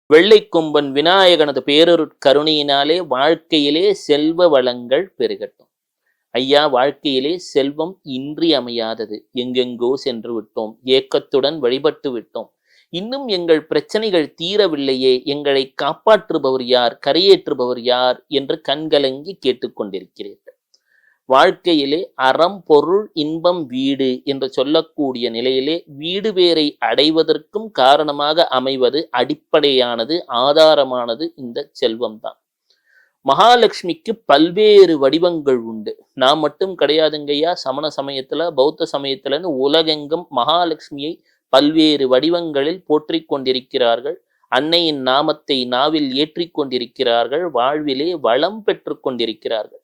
வெள்ளை கொம்பன் விநாயகனது பேரொருட் கருணையினாலே வாழ்க்கையிலே செல்வ வளங்கள் பெருகட்டும். ஐயா, வாழ்க்கையிலே செல்வம் இன்றியமையாதது. எங்கெங்கோ சென்று விட்டோம், ஏக்கத்துடன் வழிபட்டு விட்டோம். இன்னும் எங்கள் பிரச்சனைகள் தீரவில்லையே, எங்களை காப்பாற்றுபவர் யார், கரையேற்றுபவர் யார் என்று கண்கலங்கி கேட்டுக்கொண்டிருக்கிறீர்கள். வாழ்க்கையிலே அறம், பொருள், இன்பம், வீடு என்று சொல்லக்கூடிய நிலையிலே வீடு பேரை அடைவதற்கும் காரணமாக அமைவது, அடிப்படையானது, ஆதாரமானது இந்த செல்வம்தான். மகாலட்சுமிக்கு பல்வேறு வடிவங்கள் உண்டு. நான் மட்டும் கிடையாதுங்கய்யா. சமண சமயத்துல, பௌத்த சமயத்துலன்னு உலகெங்கும் மகாலட்சுமியை பல்வேறு வடிவங்களில் போற்றிக் கொண்டிருக்கிறார்கள். அன்னையின் நாமத்தை நாவில் ஏற்றிக் கொண்டிருக்கிறார்கள். வாழ்விலே வளம் பெற்று கொண்டிருக்கிறார்கள்.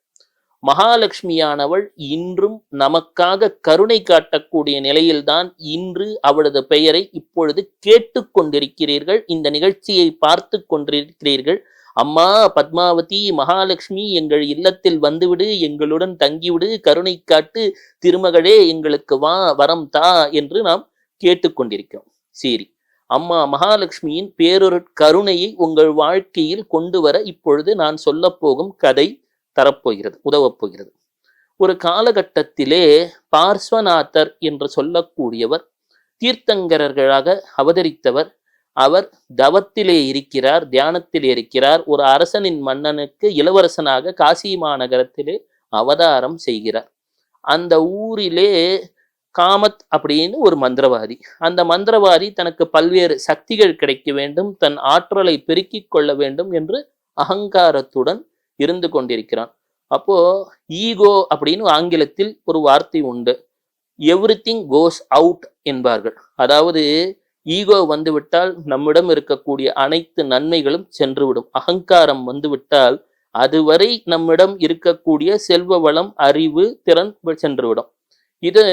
மகாலட்சுமியானவள் இன்றும் நமக்காக கருணை காட்டக்கூடிய நிலையில்தான் இன்று அவளது பெயரை இப்பொழுது கேட்டுக்கொண்டிருக்கிறீர்கள். இந்த நிகழ்ச்சியை பார்த்து கொண்டிருக்கிறீர்கள். அம்மா பத்மாவதி, மகாலட்சுமி, எங்கள் இல்லத்தில் வந்துவிடு, எங்களுடன் தங்கிவிடு, கருணை காட்டு, திருமகளே எங்களுக்கு வரம் தா என்று நாம் கேட்டுக்கொண்டிருக்கிறோம். சரி, அம்மா மகாலட்சுமியின் பேரொரு கருணையை உங்கள் வாழ்க்கையில் கொண்டு வர இப்பொழுது நான் சொல்ல போகும் கதை தரப்போகிறது, உதவப் போகிறது. ஒரு காலகட்டத்திலே பார்ஸ்வநாதர் என்று சொல்லக்கூடியவர் தீர்த்தங்கரர்களாக அவதரித்தவர். அவர் தவத்திலே இருக்கிறார், தியானத்திலே இருக்கிறார். ஒரு அரசனின் மன்னனுக்கு இளவரசனாக காசி மாநகரத்திலே அவதாரம் செய்கிறார். அந்த ஊரிலே காமத் அப்படின்னு ஒரு மந்திரவாதி. அந்த மந்திரவாதி தனக்கு பல்வேறு சக்திகள் கிடைக்க வேண்டும், தன் ஆற்றலை பெருக்கிக் கொள்ள வேண்டும் என்று அகங்காரத்துடன் இருந்து கொண்டிருக்கிறான். அப்போ ஈகோ அப்படின்னு ஆங்கிலத்தில் ஒரு வார்த்தை உண்டு. எவ்ரிதிங் கோஸ் அவுட் என்பார்கள். அதாவது ஈகோ வந்துவிட்டால் நம்மிடம் இருக்கக்கூடிய அனைத்து நன்மைகளும் சென்றுவிடும். அகங்காரம் வந்துவிட்டால் அதுவரை நம்மிடம் இருக்கக்கூடிய செல்வ வளம், அறிவு, திறன் சென்றுவிடும். இது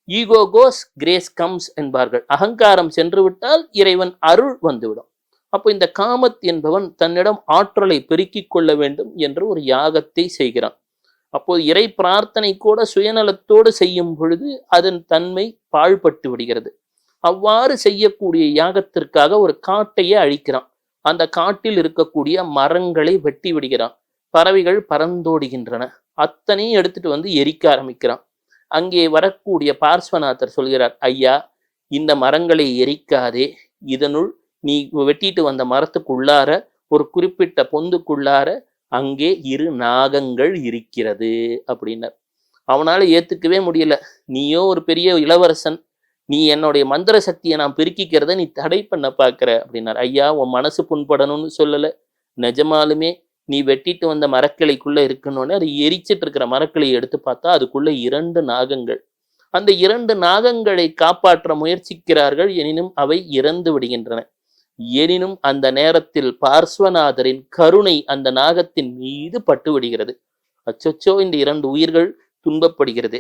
ஈகோ கோஸ் கிரேஸ் கம்ஸ் என்பார்கள். அகங்காரம் சென்றுவிட்டால் இறைவன் அருள் வந்துவிடும். அப்போ இந்த காமத் என்பவன் தன்னிடம் ஆற்றலை பெருக்கிக் கொள்ள வேண்டும் என்று ஒரு யாகத்தை செய்கிறான். அப்போது இறை பிரார்த்தனை கூட சுயநலத்தோடு செய்யும் பொழுது அதன் தன்மை பாழ்பட்டு விடுகிறது. அவ்வாறு செய்யக்கூடிய யாகத்திற்காக ஒரு காட்டையே அழிக்கிறான். அந்த காட்டில் இருக்கக்கூடிய மரங்களை வெட்டி விடுகிறான். பறவைகள் பறந்தோடுகின்றன. அத்தனையும் எடுத்துட்டு வந்து எரிக்க ஆரம்பிக்கிறான். அங்கே வரக்கூடிய பார்ஸ்வநாதர் சொல்கிறார், ஐயா, இந்த மரங்களை எரிக்காதே. இதனுள் நீ வெட்டிட்டு வந்த மரத்துக்குள்ளார ஒரு குறிப்பிட்ட பொந்துக்குள்ளார அங்கே 2 நாகங்கள் இருக்கிறது அப்படின்னார். அவனால ஏத்துக்கவே முடியல. நீயோ ஒரு பெரிய இளவரசன், நீ என்னுடைய மந்திர சக்தியை நான் பெருக்கிக்கிறத நீ தடை பண்ண பாக்குற அப்படின்னார். ஐயா, உன் மனசு புண்படணும்னு சொல்லல. நிஜமாலுமே நீ வெட்டிட்டு வந்த மரக்கிளைக்குள்ள இருக்கணும்னு அதை எரிச்சிட்டு இருக்கிற மரக்கிளையை எடுத்து பார்த்தா அதுக்குள்ள 2 நாகங்கள். அந்த 2 நாகங்களை காப்பாற்ற முயற்சிக்கிறார்கள். எனினும் அவை இறந்து விடுகின்றன. எனினும் அந்த நேரத்தில் பார்ஸ்வநாதரின் கருணை அந்த நாகத்தின் மீது பட்டு விடுகிறது. அச்சோ, இந்த 2 உயிர்கள் துன்பப்படுகிறது.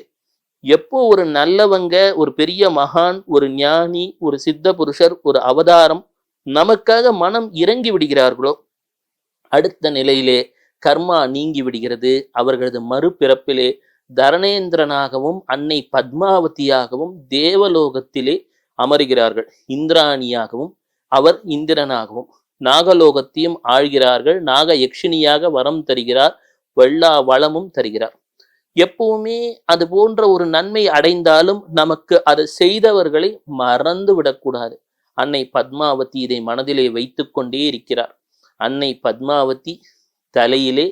எப்போ ஒரு நல்லவங்க, ஒரு பெரிய மகான், ஒரு ஞானி, ஒரு சித்த புருஷர், ஒரு அவதாரம் நமக்காக மனம் இறங்கி விடுகிறார்களோ அடுத்த நிலையிலே கர்மா நீங்கி விடுகிறது. அவர்களது மறுபிறப்பிலே தரணேந்திரனாகவும் அன்னை பத்மாவதியாகவும் தேவலோகத்திலே அமர்கிறார்கள். இந்திராணியாகவும் அவர் இந்திரனாகவும் நாகலோகத்தையும் ஆழ்கிறார்கள். நாக யக்ஷினியாக வரம் தருகிறார், வெள்ளா வளமும் தருகிறார். எப்பவுமே அது போன்ற ஒரு நன்மை அடைந்தாலும் நமக்கு அது செய்தவர்களை மறந்து விடக்கூடாது. அன்னை பத்மாவதி இதை மனதிலே வைத்து கொண்டே இருக்கிறார். அன்னை பத்மாவதி தலையிலே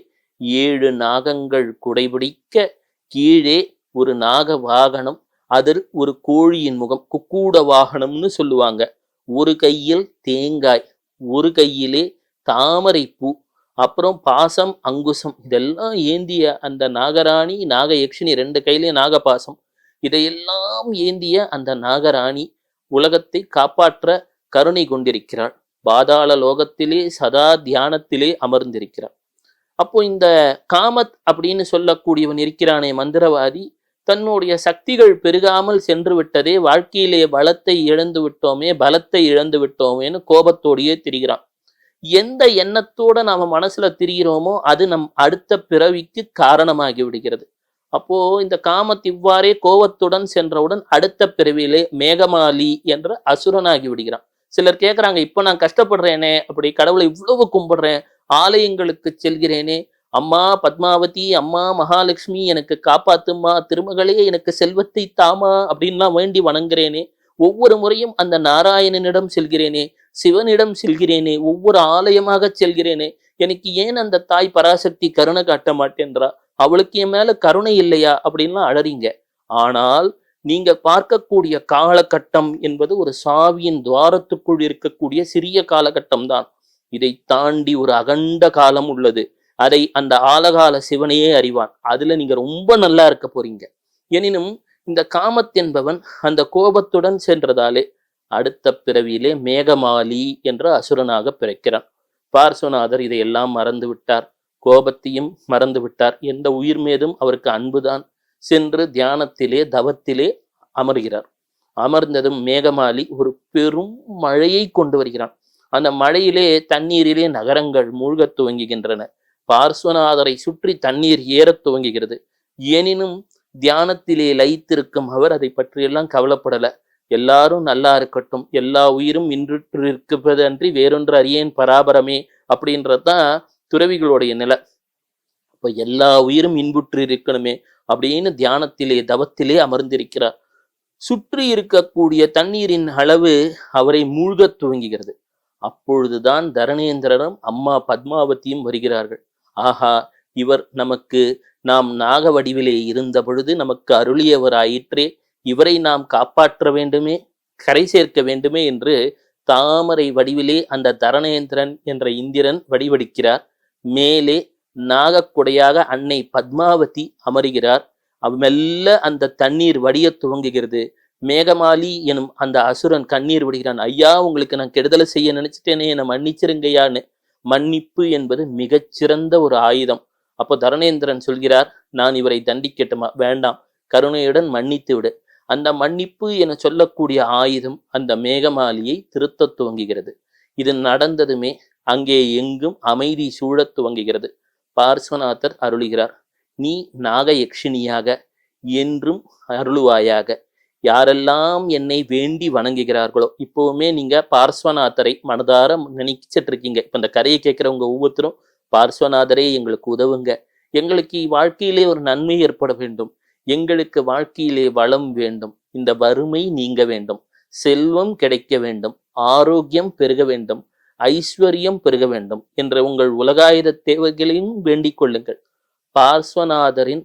7 நாகங்கள் குடைபிடிக்க, கீழே ஒரு நாக வாகனம், அதில் ஒரு கோழியின் முகம், குக்கூட வாகனம்னு சொல்லுவாங்க. ஒரு கையில் தேங்காய், ஒரு கையிலே தாமரை பூ, அப்புறம் பாசம், அங்குசம், இதெல்லாம் ஏந்திய அந்த நாகராணி, நாகயக்ஷினி 2 கையிலே நாகபாசம், இதையெல்லாம் ஏந்திய அந்த நாகராணி உலகத்தை காப்பாற்ற கருணை கொண்டிருக்கிறாள். பாதாள லோகத்திலே சதா தியானத்திலே அமர்ந்திருக்கிறார். அப்போ இந்த காமத் அப்படின்னு சொல்லக்கூடியவன் இருக்கிறானே மந்திரவாதி, தன்னுடைய சக்திகள் பெருகாமல் சென்று விட்டதே, வாழ்க்கையிலே பலத்தை இழந்து விட்டோமே, பலத்தை இழந்து விட்டோமேன்னு கோபத்தோடையே திரிகிறான். எந்த எண்ணத்தோட நாம மனசுல திரிகிறோமோ அது நம் அடுத்த பிறவிக்கு காரணமாகி விடுகிறது. அப்போ இந்த காமத் இவ்வாறே கோபத்துடன் சென்றவுடன் அடுத்த பிறவியிலே மேகமாலி என்ற அசுரனாகி விடுகிறான். சிலர் கேட்கறாங்க, இப்ப நான் கஷ்டப்படுறேனே, அப்படி கடவுளை இவ்வளவு கும்பிடுறேன், ஆலயங்களுக்கு செல்கிறேனே, அம்மா பத்மாவதி, அம்மா மகாலட்சுமி எனக்கு காப்பாத்தும்மா, திருமகளே எனக்கு செல்வத்தை தாமா அப்படின்லாம் வேண்டி வணங்குறேனே, ஒவ்வொரு முறையும் அந்த நாராயணனிடம் செல்கிறேனே, சிவனிடம் செல்கிறேனே, ஒவ்வொரு ஆலயமாக செல்கிறேனே, எனக்கு ஏன் அந்த தாய் பராசக்தி கருணை காட்ட மாட்டேன்றா, அவளுக்கு என் மேல கருணை இல்லையா அப்படின்லாம் அழறீங்க. ஆனால் நீங்க பார்க்கக்கூடிய காலகட்டம் என்பது ஒரு சாவியின் துவாரத்துக்குள் இருக்கக்கூடிய சிறிய காலகட்டம் தான். இதை தாண்டி ஒரு அகண்ட காலம் உள்ளது. அதை அந்த ஆலகால சிவனையே அறிவான். அதுல நீங்க ரொம்ப நல்லா இருக்க போறீங்க. எனினும் இந்த காமத் என்பவன் அந்த கோபத்துடன் சென்றதாலே அடுத்த பிறவியிலே மேகமாலி என்ற அசுரனாக பிறக்கிறான். பார்சுவநாதர் இதையெல்லாம் மறந்து விட்டார். கோபத்தையும் மறந்து விட்டார். எந்த உயிர் மீதும் அவருக்கு அன்புதான். சென்று தியானத்திலே தவத்திலே அமர்கிறார். அமர்ந்ததும் மேகமாலி ஒரு பெரும் மழையை கொண்டு வருகிறான். அந்த மழையிலே தண்ணீரிலே நகரங்கள் மூழ்கத் துவங்குகின்றன. பார்ஸ்வநாதரை சுற்றி தண்ணீர் ஏறத் துவங்குகிறது. எனினும் தியானத்திலே லயித்திருக்கும் அவர் அதை பற்றியெல்லாம் கவலைப்படல. எல்லாரும் நல்லா இருக்கட்டும், எல்லா உயிரும் இன்றுற்று இருப்பது அன்றி வேறொன்று அறியேன் பராபரமே அப்படின்றதுதான் துறவிகளுடைய நிலை. அப்ப எல்லா உயிரும் இன்புற்று இருக்கணுமே அப்படின்னு தியானத்திலே தவத்திலே அமர்ந்திருக்கிறார். சுற்றி இருக்கக்கூடிய தண்ணீரின் அளவு அவரை மூழ்கத் துவங்குகிறது. அப்பொழுதுதான் தரணேந்திரனும் அம்மா பத்மாவதியும் வருகிறார்கள். ஆஹா, இவர் நமக்கு நாம் நாக வடிவிலே இருந்த பொழுது நமக்கு அருளியவராயிற்றே, இவரை நாம் காப்பாற்ற வேண்டுமே, கரை சேர்க்க வேண்டுமே என்று தாமரை வடிவிலே அந்த தரணேந்திரன் என்ற இந்திரன் வடிவடிக்கிறார். மேலே நாகக்குடையாக அன்னை பத்மாவதி அமருகிறார். மெல்ல அந்த தண்ணீர் வடிய துவங்குகிறது. மேகமாலி எனும் அந்த அசுரன் கண்ணீர் விடுகிறான். ஐயா, உங்களுக்கு நான் கெடுதலை செய்ய நினைச்சிட்டேனே, என்னை மன்னிச்சிருங்கய்யான்னு. மன்னிப்பு என்பது மிகச்சிறந்த ஒரு ஆயுதம். அப்போ தரணேந்திரன் சொல்கிறார், நான் இவரை தண்டிக்கட்டுமா? வேண்டாம், கருணையுடன் மன்னித்து விடு. அந்த மன்னிப்பு என சொல்லக்கூடிய ஆயுதம் அந்த மேகமாலியை திருத்த துவங்குகிறது. இது நடந்ததுமே அங்கே எங்கும் அமைதி சூழத் துவங்குகிறது. பார்ஸ்வநாதர் அருளுகிறார், நீ நாகயக்ஷினியாக என்றும் அருளுவாயாக. யாரெல்லாம் என்னை வேண்டி வணங்குகிறார்களோ, இப்பவுமே நீங்க பார்ஸ்வநாதரை மனதார நினைச்சிட்டு இருக்கீங்க. இப்ப இந்த கரையை கேட்கிறவங்க ஒவ்வொருத்தரும் பார்ஸ்வநாதரே எங்களுக்கு உதவுங்க, எங்களுக்கு வாழ்க்கையிலே ஒரு நன்மை ஏற்பட வேண்டும், எங்களுக்கு வாழ்க்கையிலே வளம் வேண்டும், இந்த வறுமை நீங்க வேண்டும், செல்வம் கிடைக்க வேண்டும், ஆரோக்கியம் பெருக வேண்டும், ஐஸ்வர்யம் பெருக வேண்டும் என்ற உங்கள் உலகாயுத தேவைகளையும் வேண்டிக் கொள்ளுங்கள். பார்ஸ்வநாதரின்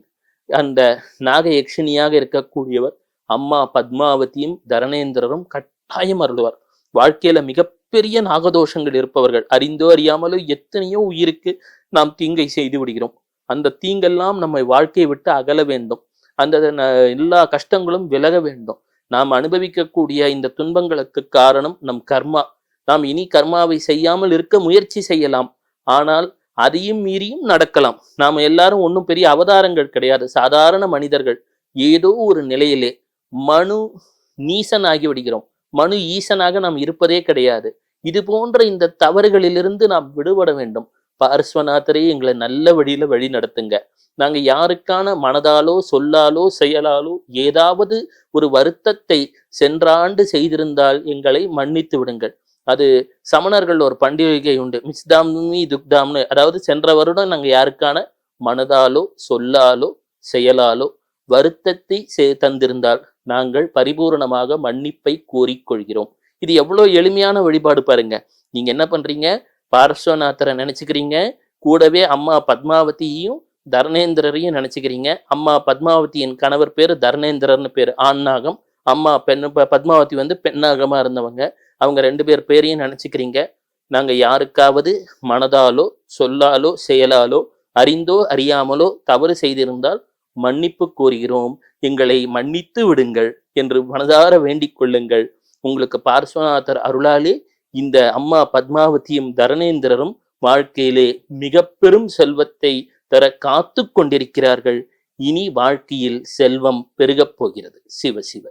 அந்த நாகயக்ஷினியாக இருக்கக்கூடியவர் அம்மா பத்மாவதியும் தரணேந்திரரும் கட்டாயம் அருள்வார். வாழ்க்கையில மிகப்பெரிய நாகதோஷங்கள் இருப்பவர்கள் அறிந்தோ அறியாமலோ எத்தனையோ உயிருக்கு நாம் தீங்கை செய்து விடுகிறோம். அந்த தீங்கெல்லாம் நம்மை வாழ்க்கையை விட்டு அகல வேண்டும். அந்த எல்லா கஷ்டங்களும் விலக வேண்டும். நாம் அனுபவிக்கக்கூடிய இந்த துன்பங்களுக்கு காரணம் நம் கர்மா. நாம் இனி கர்மாவை செய்யாமல் இருக்க முயற்சி செய்யலாம். ஆனால் அதையும் மீறியும் நடக்கலாம். நாம் எல்லாரும் ஒன்றும் பெரிய அவதாரங்கள் கிடையாது, சாதாரண மனிதர்கள். ஏதோ ஒரு நிலையிலே மனு நீசனாகி விடுகிறோம். மனு ஈசனாக நாம் இருப்பதே கிடையாது. இது போன்ற இந்த தவறுகளிலிருந்து நாம் விடுபட வேண்டும். பார்ஸ்வநாதரே எங்களை நல்ல வழியில வழி நடத்துங்க. நாங்க யாருக்கான மனதாலோ சொல்லாலோ செயலாலோ ஏதாவது ஒரு வருத்தத்தை சென்ற ஆண்டு செய்திருந்தால் எங்களை மன்னித்து விடுங்கள். அது சமணர்கள் ஒரு பண்டிகை உண்டு, மிஸ்தாம்னி துக்தாம்னு. அதாவது சென்ற வருடம் நாங்க யாருக்கான மனதாலோ சொல்லாலோ செயலாலோ வருத்தத்தை தந்திருந்தால் நாங்கள் பரிபூரணமாக மன்னிப்பை கோரிக்கொள்கிறோம். இது எவ்வளவு எளிமையான வழிபாடு பாருங்க. நீங்க என்ன பண்றீங்க? பார்ஸ்வநாதரை நினைச்சுக்கிறீங்க, கூடவே அம்மா பத்மாவதியையும் தரணேந்திரரையும் நினைச்சுக்கிறீங்க. அம்மா பத்மாவதியின் கணவர் பேரு தரணேந்திரர்னு பேரு, ஆண் நாகம். அம்மா பத்மாவதி பெண்ணாகமா இருந்தவங்க. அவங்க 2 பேர் பேரையும் நினைச்சுக்கிறீங்க. நாங்க யாருக்காவது மனதாலோ சொல்லாலோ செயலாலோ அறிந்தோ அறியாமலோ தவறு செய்திருந்தால் மன்னிப்பு கோருகிறோம், எங்களை மன்னித்து விடுங்கள் என்று மனதார வேண்டிக் கொள்ளுங்கள். உங்களுக்கு பார்ஸ்வநாதர் அருளாலே இந்த அம்மா பத்மாவதியும் தரணேந்திரரும் வாழ்க்கையிலே மிக பெரும் செல்வத்தை தர காத்து கொண்டிருக்கிறார்கள். இனி வாழ்க்கையில் செல்வம் பெருகப் போகிறது. சிவ சிவ.